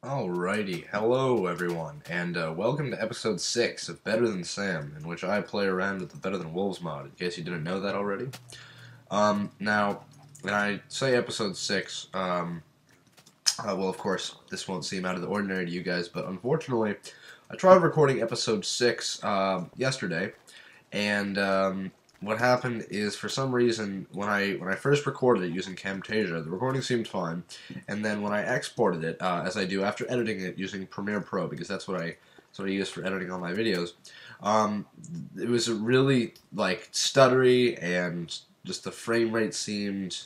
Alrighty, hello everyone, and welcome to episode 6 of Better Than Sam, in which I play around with the Better Than Wolves mod, in case you didn't know that already. Now, when I say episode 6, well, of course, this won't seem out of the ordinary to you guys, but unfortunately, I tried recording episode 6 yesterday, and what happened is, for some reason, when I first recorded it using Camtasia, the recording seemed fine, and then when I exported it, as I do after editing it using Premiere Pro, because that's what I use for editing all my videos, it was really like stuttery, and just the frame rate seemed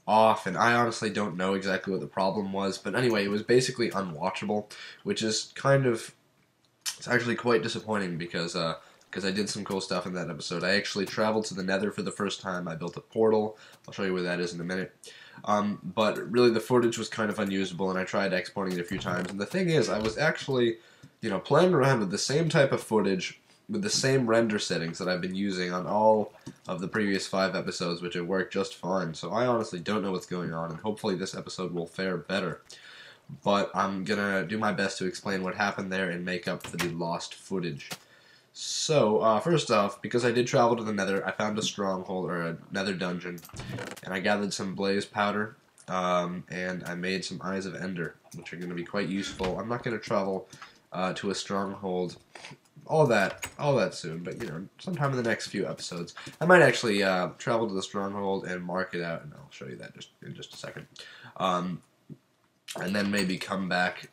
off, and I honestly don't know exactly what the problem was, but anyway, it was basically unwatchable, which is it's actually quite disappointing because I did some cool stuff in that episode. I actually traveled to the Nether for the first time. I built a portal. I'll show you where that is in a minute. But really, the footage was kind of unusable, and I tried exporting it a few times. And the thing is, I was actually, playing around with the same type of footage, with the same render settings that I've been using on all of the previous 5 episodes, which have worked just fine. So I honestly don't know what's going on, and hopefully this episode will fare better. But I'm gonna do my best to explain what happened there and make up for the lost footage. So, first off, because I did travel to the Nether, I found a stronghold, or a Nether dungeon, and I gathered some blaze powder, and I made some Eyes of Ender, which are going to be quite useful. I'm not going to travel to a stronghold all that soon, but, sometime in the next few episodes. I might actually travel to the stronghold and mark it out, and I'll show you that in just a second. And then maybe come back,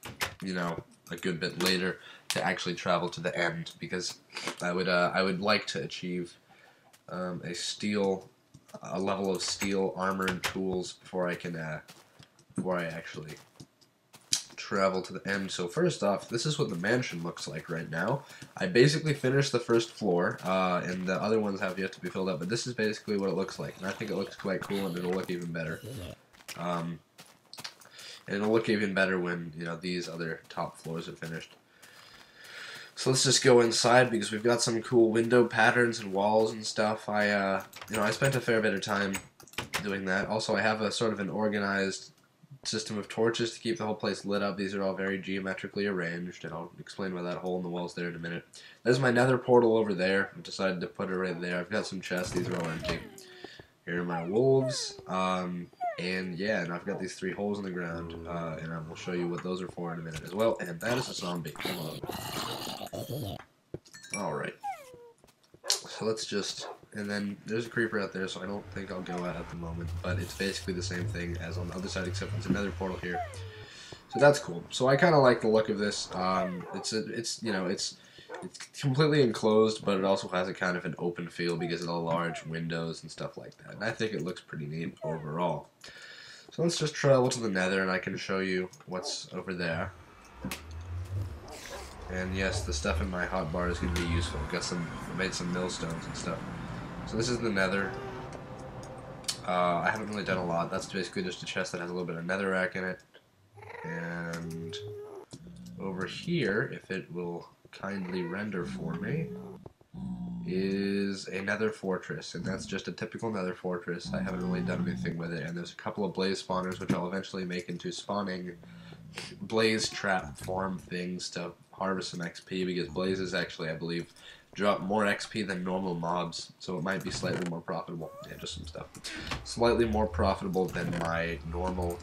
a good bit later to actually travel to the end, because I would like to achieve a level of steel armor and tools before I actually travel to the end. So first off, this is what the mansion looks like right now. I basically finished the first floor, and the other ones have yet to be filled up, but this is basically what it looks like, and I think it looks quite cool, and it'll look even better. And it'll look even better when, these other top floors are finished. So let's just go inside, because we've got some cool window patterns and walls and stuff. I spent a fair bit of time doing that. Also, I have a sort of an organized system of torches to keep the whole place lit up. These are all very geometrically arranged, and I'll explain why that hole in the wall's there in a minute. There's my nether portal over there. I decided to put it right there. I've got some chests. These are all empty. Here are my wolves. And yeah, and I've got these 3 holes in the ground, and I will show you what those are for in a minute as well. And that is a zombie. Come on. Alright. So let's just... And then there's a creeper out there, so I don't think I'll go out at the moment. But it's basically the same thing as on the other side, except it's another portal here. So that's cool. So I kind of like the look of this. It's completely enclosed, but it also has a kind of an open feel because of the large windows and stuff like that. And I think it looks pretty neat overall. So let's just travel to the Nether, and I can show you what's over there. And yes, the stuff in my hotbar is going to be useful. I made some millstones and stuff. So this is the Nether. I haven't really done a lot. That's basically just a chest that has a little bit of netherrack in it. And over here, if it will kindly render for me, is a nether fortress, and that's just a typical nether fortress. I haven't really done anything with it, and there's a couple of blaze spawners which I'll eventually make into spawning blaze trap farm things to harvest some XP, because blazes actually, I believe, drop more XP than normal mobs, so it might be slightly more profitable. Yeah, just some stuff. Slightly more profitable than my normal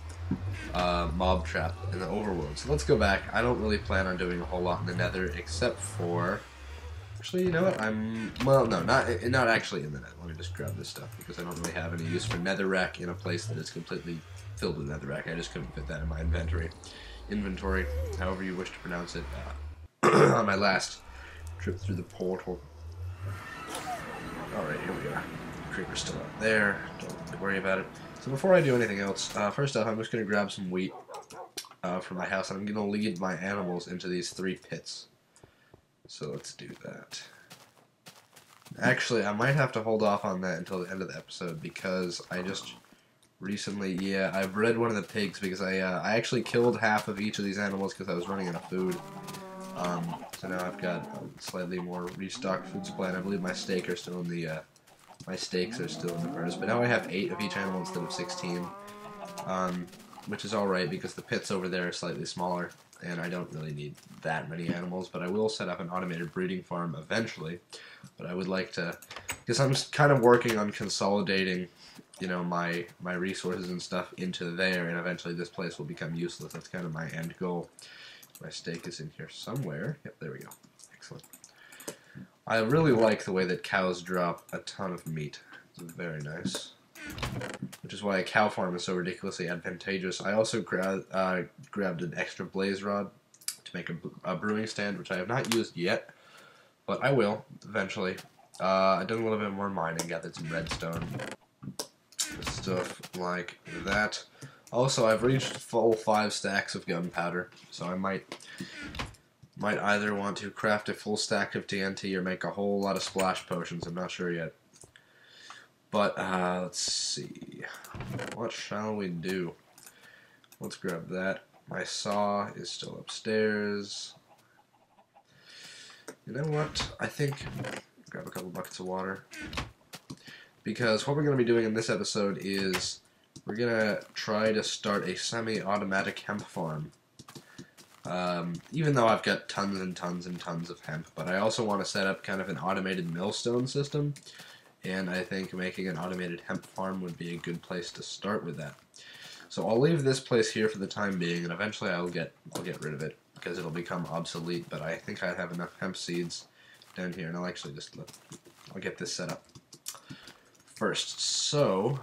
mob trap in the overworld. So let's go back. I don't really plan on doing a whole lot in the nether, except for... Actually, you know what? Well, no, not actually in the nether. Let me just grab this stuff, because I don't really have any use for netherrack in a place that is completely filled with netherrack. I just couldn't fit that in my inventory, however you wish to pronounce it, on my last trip through the portal. Alright, here we are. Creeper's still out there. Don't worry about it. So before I do anything else, first off, I'm just going to grab some wheat from my house, and I'm going to lead my animals into these 3 pits. So let's do that. Actually, I might have to hold off on that until the end of the episode, because I just recently, I bred one of the pigs, because I actually killed half of each of these animals because I was running out of food. So now I've got a slightly more restocked food supply, and I believe my steaks are still in the furnace, but now I have 8 of each animal instead of 16. which is alright because the pits over there are slightly smaller, and I don't really need that many animals, but I will set up an automated breeding farm eventually. But I would like to, because I'm just kind of working on consolidating, you know, my resources and stuff into there, and eventually this place will become useless. That's kind of my end goal. My steak is in here somewhere. Yep, there we go. Excellent. I really like the way that cows drop a ton of meat. It's very nice. Which is why a cow farm is so ridiculously advantageous. I also grabbed an extra blaze rod to make a brewing stand, which I have not used yet, but I will eventually. I did a little bit more mining, gathered some redstone, stuff like that. Also, I've reached full 5 stacks of gunpowder, so I might either want to craft a full stack of TNT or make a whole lot of splash potions. I'm not sure yet. But, let's see. What shall we do? Let's grab that. My saw is still upstairs. You know what? I think grab a couple buckets of water. Because what we're going to be doing in this episode is we're going to try to start a semi-automatic hemp farm. Even though I've got tons and tons and tons of hemp, but I also want to set up kind of an automated millstone system. And I think making an automated hemp farm would be a good place to start with that. So I'll leave this place here for the time being, and eventually I'll get rid of it because it'll become obsolete. But I think I have enough hemp seeds down here, and I'll actually just I'll get this set up first. So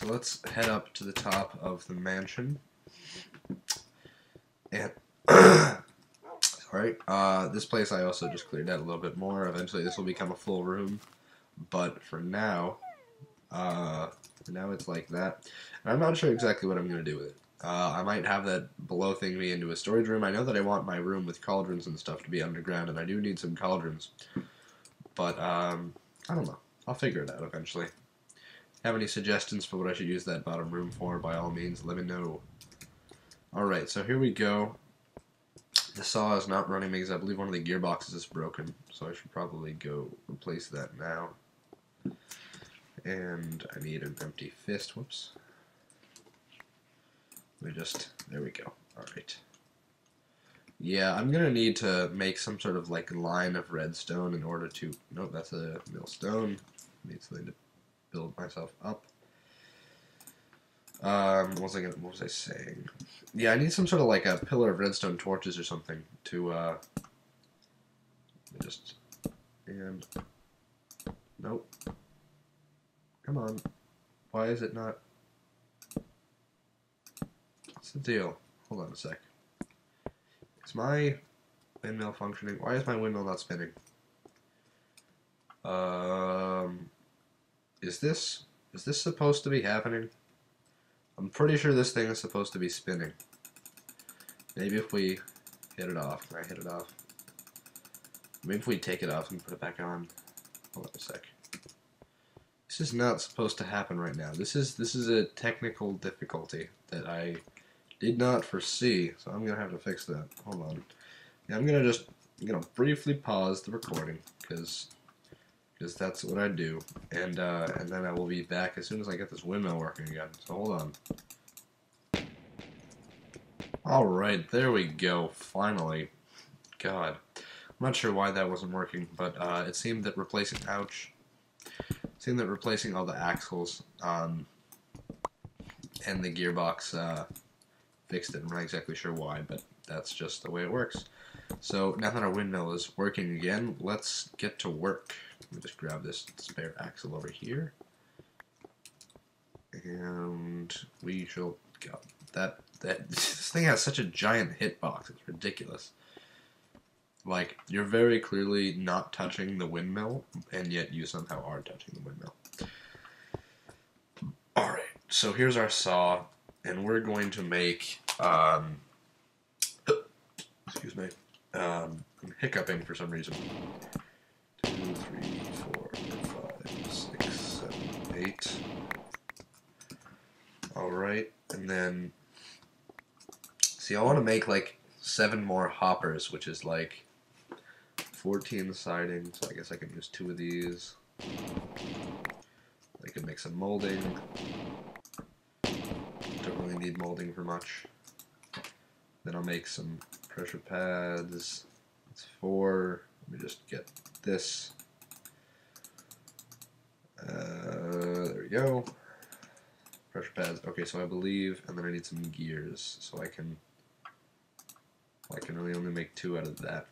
let's head up to the top of the mansion, and Alright, this place I also just cleared out a little bit more. Eventually this will become a full room, but for now it's like that. And I'm not sure exactly what I'm going to do with it. I might have that below thing be into a storage room. I know that I want my room with cauldrons and stuff to be underground, and I do need some cauldrons. But, I don't know. I'll figure it out eventually. Have any suggestions for what I should use that bottom room for? By all means, let me know. Alright, so here we go. The saw is not running because I believe one of the gearboxes is broken, so I should probably go replace that now. And I need an empty fist. Whoops. There we go. Alright. Yeah, I'm gonna need to make some sort of like line of redstone in order to, nope, that's a millstone. Need something to build myself up. What was I saying? Yeah, I need some sort of like a pillar of redstone torches or something to, and, nope. Come on. Why is it not? What's the deal? Hold on a sec. Is my windmill functioning? Why is my windmill not spinning? Is this supposed to be happening? I'm pretty sure this thing is supposed to be spinning. Maybe if we hit it off. Can I hit it off? Maybe if we take it off and put it back on. Hold on a sec. This is not supposed to happen right now. This is a technical difficulty that I did not foresee, so I'm gonna have to fix that. Hold on. Yeah, I'm gonna briefly pause the recording because that's what I do, and then I will be back as soon as I get this windmill working again. So hold on. All right, there we go. Finally, God, I'm not sure why that wasn't working, but it seemed that replacing all the axles and the gearbox fixed it. I'm not exactly sure why, but that's just the way it works. So now that our windmill is working again, let's get to work. Let me just grab this spare axle over here, and we shall go. This thing has such a giant hitbox. It's ridiculous. Like, you're very clearly not touching the windmill, and yet you somehow are touching the windmill. Alright, so here's our saw, and we're going to make, excuse me, I'm hiccuping for some reason. 2, 3, 4, 5, 6, 7, 8. Alright, and then, see, I want to make, like, 7 more hoppers, which is, like, 14 siding, so I guess I can use 2 of these. I can make some molding. Don't really need molding for much. Then I'll make some pressure pads. That's 4. Let me just get this. There we go. Pressure pads. Okay, so I believe, and then I need some gears, so I can really only make 2 out of that.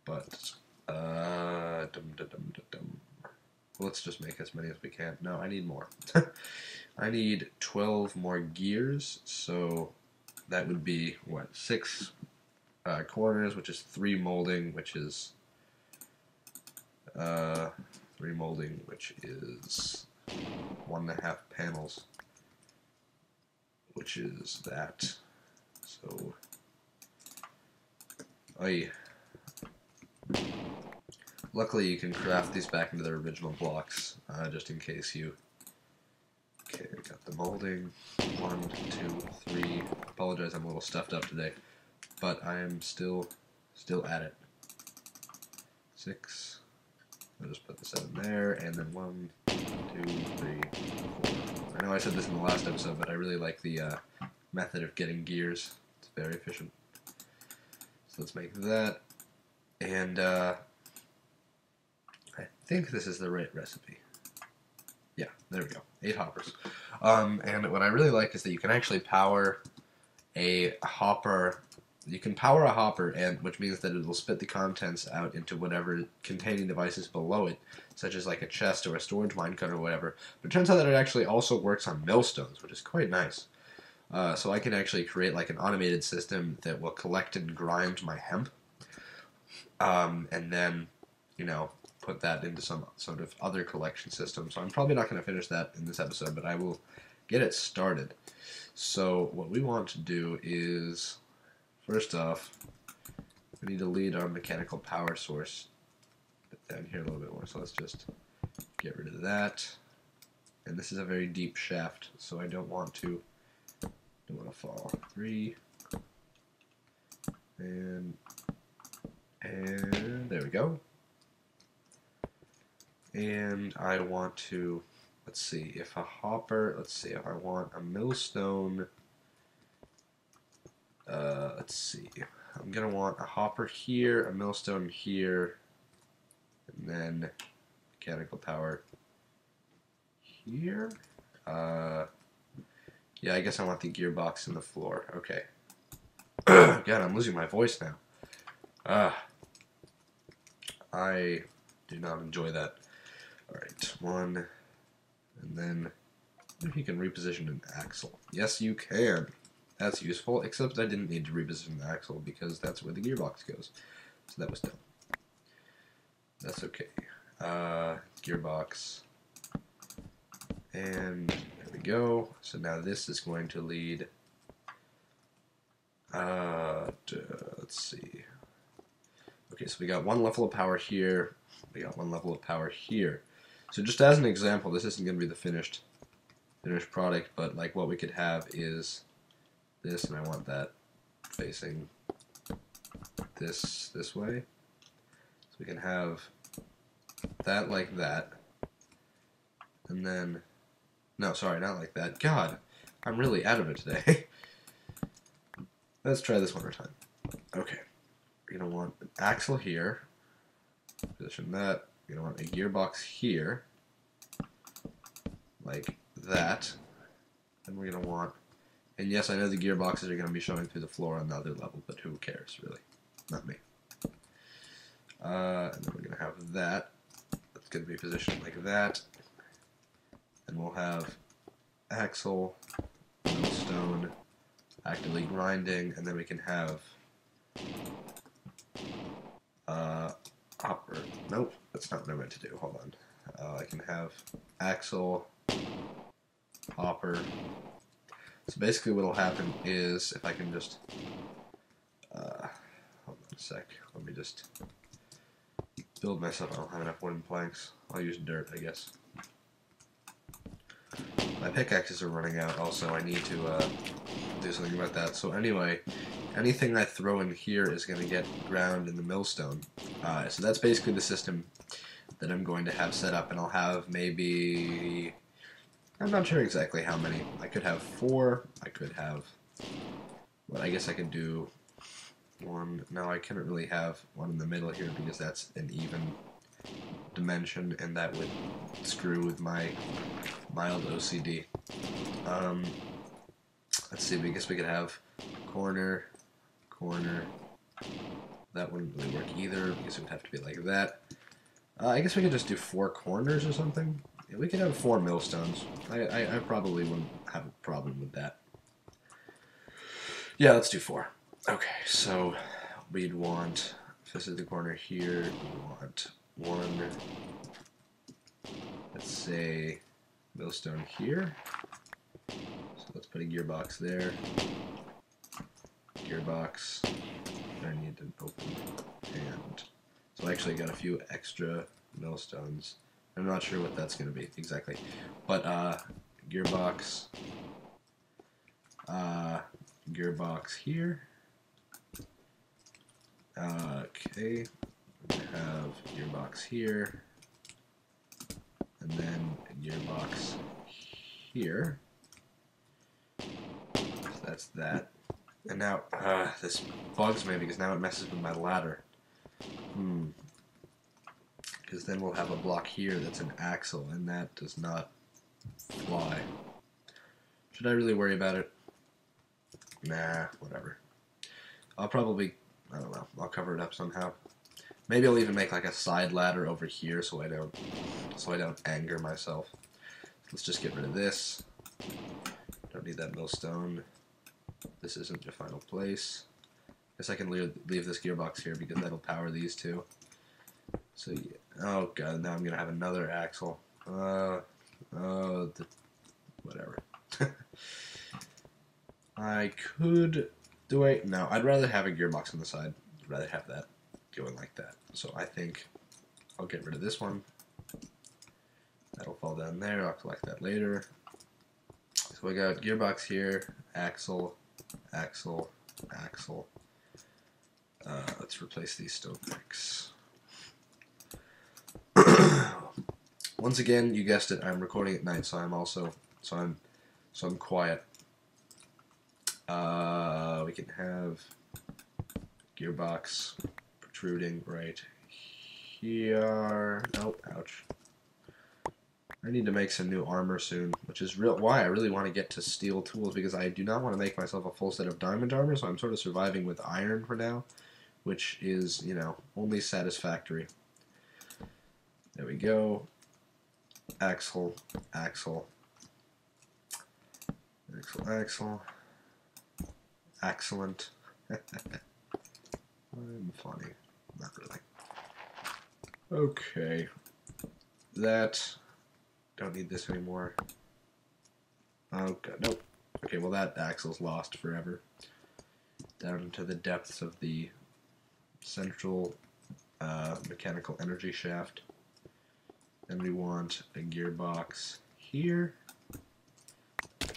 But let's just make as many as we can. No, I need more. I need 12 more gears, so that would be what, 6 corners, which is 3 molding, which is 3 molding, which is 1.5 panels, which is that. So, luckily you can craft these back into their original blocks, just in case you. Okay, I got the molding. 1, 2, 3. Apologize, I'm a little stuffed up today, but I am still at it. 6. I'll just put the 7 there, and then 1, 2, 3, 4. I know I said this in the last episode, but I really like the method of getting gears. It's very efficient. So let's make that, and I think this is the right recipe. Yeah, there we go. 8 hoppers. And what I really like is that you can actually power a hopper. You can power a hopper, and which means that it will spit the contents out into whatever containing devices below it, such as like a chest or a storage minecart or whatever. But it turns out that it actually also works on millstones, which is quite nice. So I can actually create like an automated system that will collect and grind my hemp, and then, you know, put that into some sort of other collection system. So I'm probably not going to finish that in this episode, but I will get it started. So what we want to do is, first off, we need to lead our mechanical power source down here a little bit more. So let's just get rid of that. And this is a very deep shaft, so I don't want to fall. 3, and there we go. And I want to, let's see, if a hopper, let's see, if I want a millstone, let's see, I'm going to want a hopper here, a millstone here, and then mechanical power here. Yeah, I guess I want the gearbox in the floor. Okay. God, I'm losing my voice now. I do not enjoy that. Alright, 1, and then if you can reposition an axle. Yes, you can. That's useful, except I didn't need to reposition the axle because that's where the gearbox goes. So that was dumb. That's okay. Gearbox. And there we go. So now this is going to lead, let's see. Okay, so we got 1 level of power here. We got 1 level of power here. So just as an example, this isn't going to be the finished product, but like what we could have is this, and I want that facing this way. So we can have that like that, and then, no, sorry, not like that. God, I'm really out of it today. Let's try this one more time. Okay, we're going to want an axle here, position that. We're going to want a gearbox here, like that. And we're going to want, and yes, I know the gearboxes are going to be showing through the floor on the other level, but who cares, really? Not me. And then we're going to have that. That's going to be positioned like that. And we'll have axle, millstone, actively grinding, and then we can have hopper. Nope, that's not what I meant to do. Hold on. I can have axle, hopper. So basically what will happen is, if I can just, hold on a sec, let me just build myself. I don't have enough wooden planks. I'll use dirt, I guess. My pickaxes are running out also. I need to do something about that. So anyway, anything I throw in here is going to get ground in the millstone. So that's basically the system that I'm going to have set up, and I'll have maybe I'm not sure exactly how many. I could have 4. I could have... Well, I guess I could do 1. No, I couldn't really have one in the middle here because that's an even dimension, and that would screw with my mild OCD. Let's see, I guess we could have corner, corner. That wouldn't really work either because it would have to be like that. I guess we could just do 4 corners or something. Yeah, we could have 4 millstones. I probably wouldn't have a problem with that. Yeah, let's do 4. Okay, so we'd want, if this is the corner here, we want 1, let's say, millstone here. So let's put a gearbox there. Gearbox. I need to open and so I actually got a few extra millstones. I'm not sure what that's going to be exactly, but gearbox, gearbox here. Okay, we have gearbox here, and then a gearbox here. So that's that. And now, this bugs me because now it messes with my ladder. Because then we'll have a block here that's an axle, and that does not fly. Should I really worry about it? Nah, whatever. I'll probably, I don't know, I'll cover it up somehow. Maybe I'll even make like a side ladder over here so I don't anger myself. Let's just get rid of this. Don't need that millstone. This isn't the final place. Guess I can leave this gearbox here because that'll power these two. So yeah. Oh god, now I'm gonna have another axle. Whatever. I could do it. No, I'd rather have a gearbox on the side. I'd rather have that going like that. So I think I'll get rid of this one. That'll fall down there. I'll collect that later. So we got gearbox here, axle, axle, axle. Let's replace these stone bricks. Once again, you guessed it, I'm recording at night, so I'm quiet. We can have gearbox protruding right here. Oh, ouch. I need to make some new armor soon, which is why I really want to get to steel tools, because I do not want to make myself a full set of diamond armor, so I'm sort of surviving with iron for now, which is, you know, only satisfactory. There we go. Axle, axle, axle, axle. Excellent. I'm funny. Not really. Okay. That... Don't need this anymore. Oh god, nope. Okay, well that axle's lost forever. Down to the depths of the central mechanical energy shaft. Then we want a gearbox here.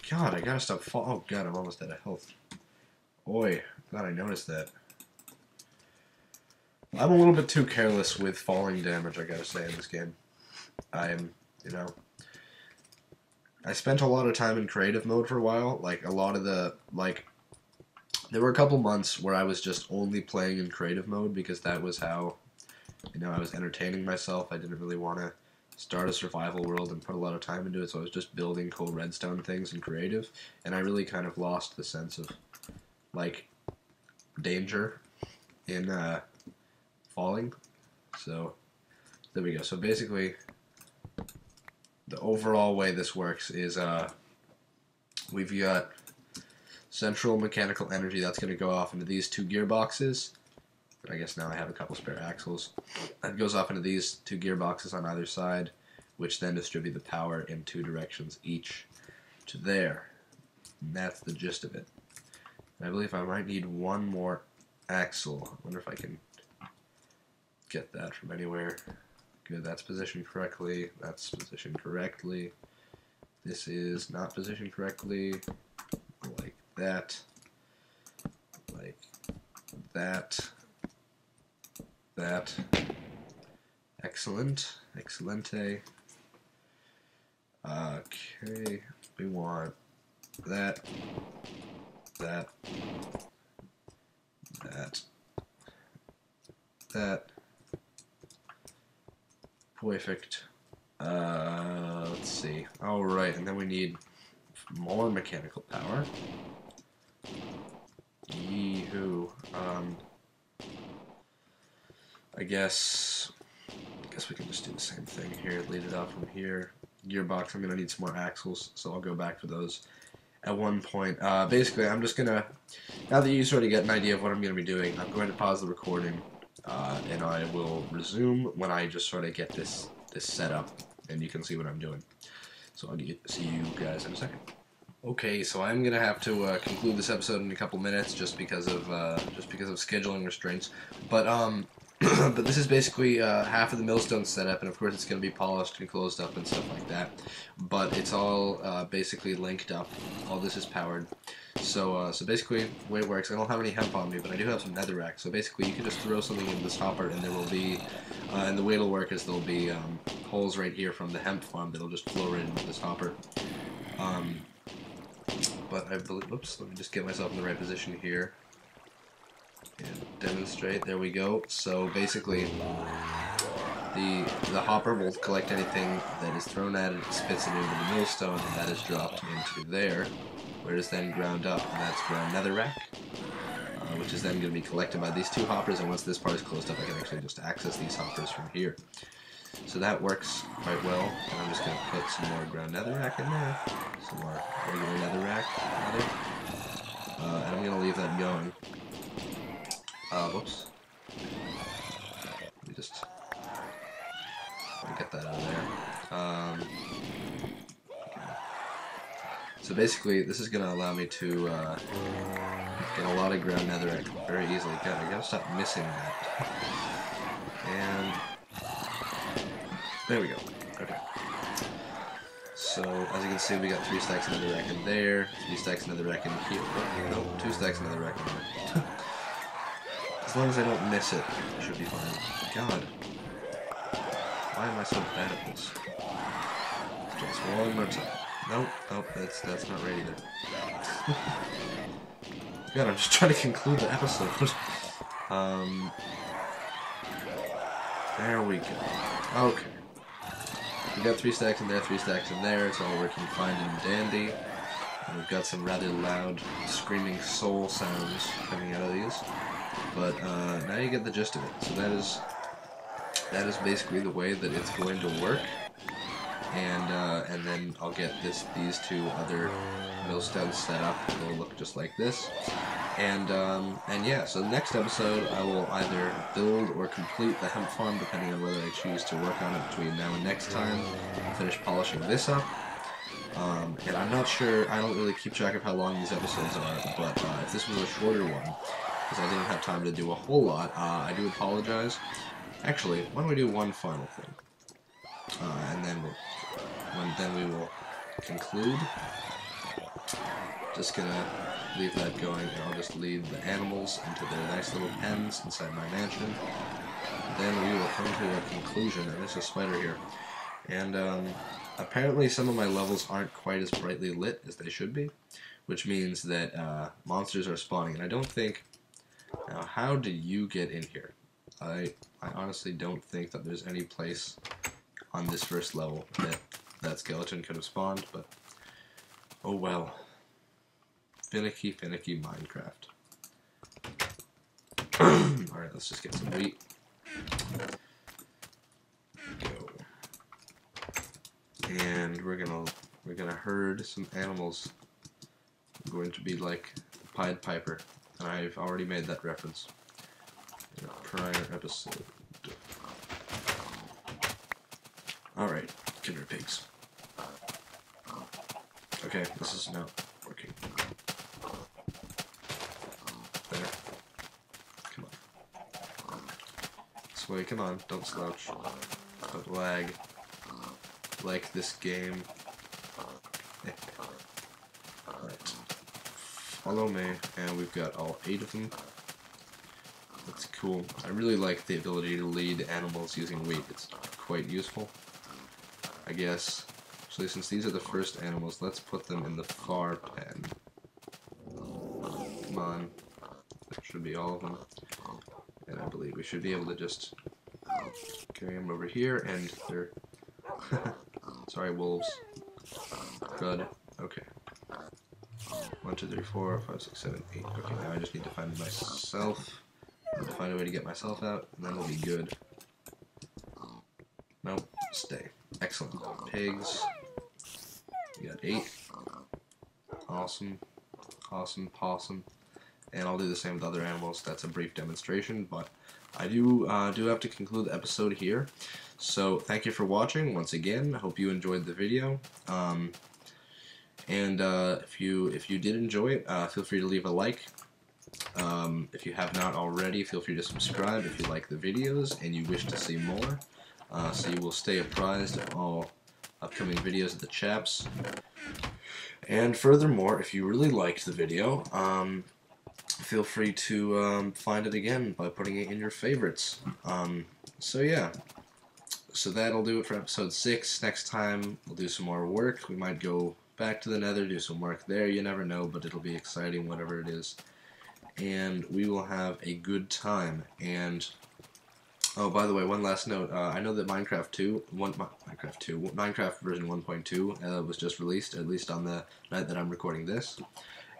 God, I gotta stop oh god, I'm almost out of health. Oi, glad I noticed that. I'm a little bit too careless with falling damage, I gotta say, in this game. I'm, you know... I spent a lot of time in creative mode for a while, like, a lot of the, like... There were a couple months where I was just only playing in creative mode, because that was how, you know, I was entertaining myself. I didn't really want to start a survival world and put a lot of time into it, so I was just building cool redstone things in creative, and I really kind of lost the sense of, like, danger in, falling. So, there we go. So basically, the overall way this works is, we've got central mechanical energy that's going to go off into these 2 gearboxes. But I guess now I have a couple spare axles. That goes off into these 2 gearboxes on either side, which then distribute the power in 2 directions each to there. And that's the gist of it. And I believe I might need one more axle. I wonder if I can get that from anywhere. Good, that's positioned correctly. That's positioned correctly. This is not positioned correctly. Like that. Like that. That. Excellent. Excelente. Okay, we want that, that, that. Perfect. Let's see. Alright, and then we need more mechanical power. Yee-hoo. I guess we can just do the same thing here. Lead it out from here. Gearbox, I'm gonna need some more axles, so I'll go back for those at one point. Basically, I'm just gonna, now that you sort of get an idea of what I'm gonna be doing, I'm going to pause the recording, and I will resume when I just sort of get this set up, and you can see what I'm doing. So I'll see you guys in a second. Okay, so I'm gonna have to conclude this episode in a couple minutes just because of scheduling restraints. But but this is basically half of the millstone setup, and of course it's gonna be polished and closed up and stuff like that. But it's all basically linked up. All this is powered. So so basically the way it works, I don't have any hemp on me, but I do have some netherrack. So basically you can just throw something in this hopper, and there will be, and the way it'll work is there'll be holes right here from the hemp farm that'll just flow right into this hopper. But I believe, oops, let me just get myself in the right position here and demonstrate. There we go. So basically, the hopper will collect anything that is thrown at it, spits it into the millstone, and that is dropped into there, where it is then ground up, and that's ground netherrack, which is then going to be collected by these two hoppers, and once this part is closed up, I can actually just access these hoppers from here. So that works quite well, and I'm just going to put some more ground netherrack in there, some more regular netherrack, and I'm going to leave that going. Whoops. Let me just get that out of there. So basically, this is going to allow me to get a lot of ground netherrack very easily. God, I gotta stop missing that. And there we go. Okay. So, as you can see, we got 3 stacks of netherrack in there, 3 stacks of netherrack in here. Oh, no, 2 stacks of netherrack in there. As long as I don't miss it, I should be fine. God. Why am I so bad at this? Just one more time. Nope, nope, that's not right either. God, I'm just trying to conclude the episode. There we go. Okay. We got 3 stacks in there, 3 stacks in there. It's all working fine and dandy. And we've got some rather loud, screaming soul sounds coming out of these. But now you get the gist of it. So that is basically the way that it's going to work. And then I'll get these 2 other millstones set up. They'll look just like this. And yeah, so the next episode I will either build or complete the hemp farm, depending on whether I choose to work on it between now and next time. I'll finish polishing this up. And I'm not sure, I don't really keep track of how long these episodes are, but if this was a shorter one, because I didn't have time to do a whole lot, I do apologize. Actually, why don't we do one final thing? And then we will conclude. Just gonna leave that going, and I'll just lead the animals into their nice little pens inside my mansion. Then we will come to a conclusion, and there's a spider here. And apparently some of my levels aren't quite as brightly lit as they should be, which means that monsters are spawning, and I don't think... Now, how did you get in here? I honestly don't think that there's any place on this first level that skeleton could have spawned, but oh well. Finicky Minecraft. Alright, let's just get some wheat. Go. And we're gonna herd some animals. I'm going to be like the Pied Piper, and I've already made that reference in a prior episode. Alright, killer pigs. Okay, this is not working. There. Come on. This way, come on, don't slouch. Don't lag. Like this game. Alright. Follow me, and we've got all 8 of them. That's cool. I really like the ability to lead animals using wheat. It's quite useful, I guess. actually, since these are the first animals, let's put them in the far pen. Come on. That should be all of them. And I believe we should be able to just carry them over here, and they're... Sorry, wolves. Good. Okay. 1, 2, 3, 4, 5, 6, 7, 8. Okay, now I just need to find myself. I need to find a way to get myself out, and then we'll be good. Nope. Stay. Excellent. Pigs. We got 8. Awesome. Awesome. Possum. And I'll do the same with other animals. That's a brief demonstration, but I do have to conclude the episode here. So thank you for watching once again. I hope you enjoyed the video. If you did enjoy it, feel free to leave a like. If you have not already, feel free to subscribe if you like the videos and you wish to see more. So you will stay apprised of all upcoming videos of the chaps. And furthermore, if you really liked the video, feel free to find it again by putting it in your favorites. So yeah, so that'll do it for episode 6. Next time we'll do some more work. We might go back to the Nether, do some work there. You never know, but it'll be exciting, whatever it is. And we will have a good time. And oh, by the way, one last note. I know that Minecraft version 1.2 was just released, at least on the night that I'm recording this.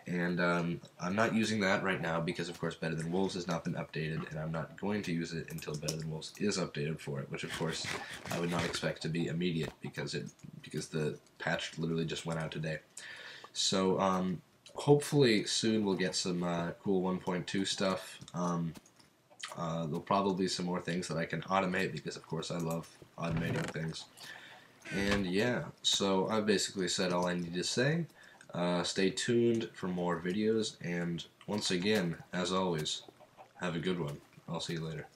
And I'm not using that right now because, of course, Better Than Wolves has not been updated, and I'm not going to use it until Better Than Wolves is updated for it, which, of course, I would not expect to be immediate because the patch literally just went out today. So hopefully soon we'll get some cool 1.2 stuff. There'll probably be some more things that I can automate because, of course, I love automating things. And yeah, so I've basically said all I need to say. Stay tuned for more videos, and once again, as always, have a good one. I'll see you later.